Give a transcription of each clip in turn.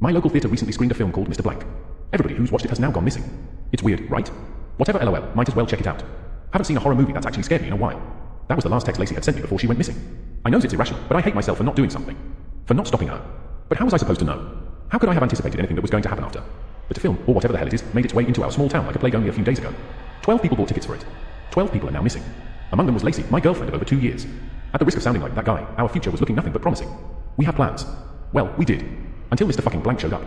My local theatre recently screened a film called Mr. Blank. Everybody who's watched it has now gone missing. It's weird, right? Whatever LOL, might as well check it out. Haven't seen a horror movie that's actually scared me in a while. That was the last text Lacey had sent me before she went missing. I knows it's irrational, but I hate myself for not doing something. For not stopping her. But how was I supposed to know? How could I have anticipated anything that was going to happen after? But the film, or whatever the hell it is, made its way into our small town like a plague only a few days ago. 12 people bought tickets for it. 12 people are now missing. Among them was Lacey, my girlfriend of over 2 years. At the risk of sounding like that guy, our future was looking nothing but promising. We had plans. Well, we did. Until Mr. fucking Blank showed up.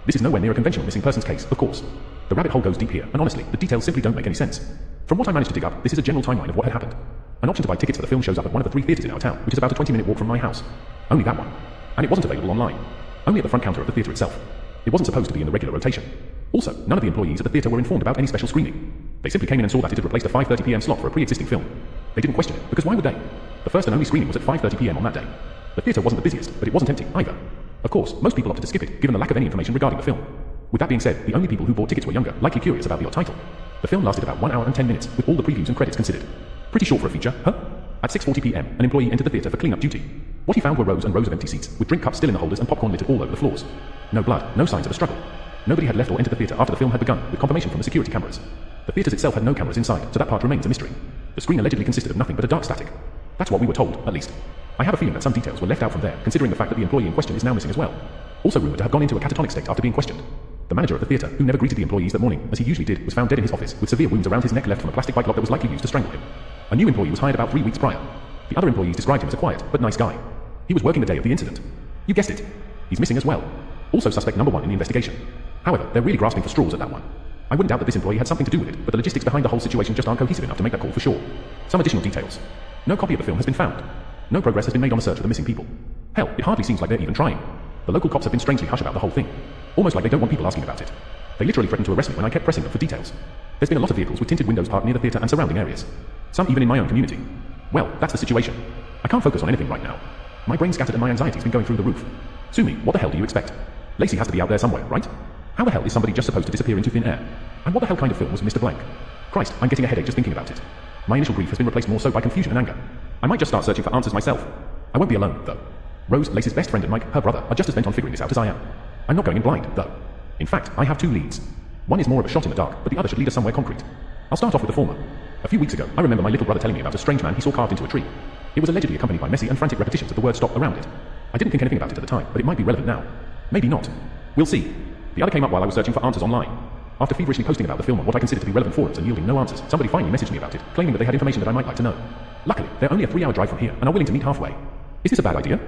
This is nowhere near a conventional missing persons case, of course. The rabbit hole goes deep here, and honestly, the details simply don't make any sense. From what I managed to dig up, this is a general timeline of what had happened. An option to buy tickets for the film shows up at one of the 3 theatres in our town, which is about a 20-minute walk from my house. Only that one. And it wasn't available online. Only at the front counter of the theatre itself. It wasn't supposed to be in the regular rotation. Also, none of the employees at the theatre were informed about any special screening. They simply came in and saw that it had replaced a 5:30 p.m. slot for a pre-existing film. They didn't question it, because why would they? The first and only screening was at 5:30 p.m. on that day. The theatre wasn't the busiest, but it wasn't empty either. Of course, most people opted to skip it, given the lack of any information regarding the film. With that being said, the only people who bought tickets were younger, likely curious about the odd title. The film lasted about 1 hour and 10 minutes, with all the previews and credits considered. Pretty short for a feature, huh? At 6:40 p.m., an employee entered the theatre for clean-up duty. What he found were rows and rows of empty seats, with drink cups still in the holders and popcorn littered all over the floors. No blood, no signs of a struggle. Nobody had left or entered the theatre after the film had begun, with confirmation from the security cameras. The theatres itself had no cameras inside, so that part remains a mystery. The screen allegedly consisted of nothing but a dark static. That's what we were told, at least. I have a feeling that some details were left out from there, considering the fact that the employee in question is now missing as well. Also rumoured to have gone into a catatonic state after being questioned. The manager of the theatre, who never greeted the employees that morning, as he usually did, was found dead in his office, with severe wounds around his neck left from a plastic bike lock that was likely used to strangle him. A new employee was hired about 3 weeks prior. The other employees described him as a quiet, but nice guy. He was working the day of the incident. You guessed it. He's missing as well. Also suspect number 1 in the investigation. However, they're really grasping for straws at that one. I wouldn't doubt that this employee had something to do with it, but the logistics behind the whole situation just aren't cohesive enough to make that call for sure. Some additional details. No copy of the film has been found. No progress has been made on a search for the missing people. Hell, it hardly seems like they're even trying. The local cops have been strangely hush about the whole thing. Almost like they don't want people asking about it. They literally threatened to arrest me when I kept pressing them for details. There's been a lot of vehicles with tinted windows parked near the theatre and surrounding areas. Some even in my own community. Well, that's the situation. I can't focus on anything right now. My brain's scattered and my anxiety's been going through the roof. Sue me, what the hell do you expect? Lacey has to be out there somewhere, right? How the hell is somebody just supposed to disappear into thin air? And what the hell kind of film was Mr. Blank? Christ, I'm getting a headache just thinking about it. My initial grief has been replaced more so by confusion and anger. I might just start searching for answers myself. I won't be alone, though. Rose, Lacey's best friend, and Mike, her brother, are just as bent on figuring this out as I am. I'm not going in blind, though. In fact, I have 2 leads. One is more of a shot in the dark, but the other should lead us somewhere concrete. I'll start off with the former. A few weeks ago, I remember my little brother telling me about a strange man he saw carved into a tree. It was allegedly accompanied by messy and frantic repetitions of the word stop around it. I didn't think anything about it at the time, but it might be relevant now. Maybe not. We'll see. The other came up while I was searching for answers online. After feverishly posting about the film on what I considered to be relevant forums and yielding no answers, somebody finally messaged me about it, claiming that they had information that I might like to know. Luckily, they're only a 3-hour drive from here, and are willing to meet halfway. Is this a bad idea?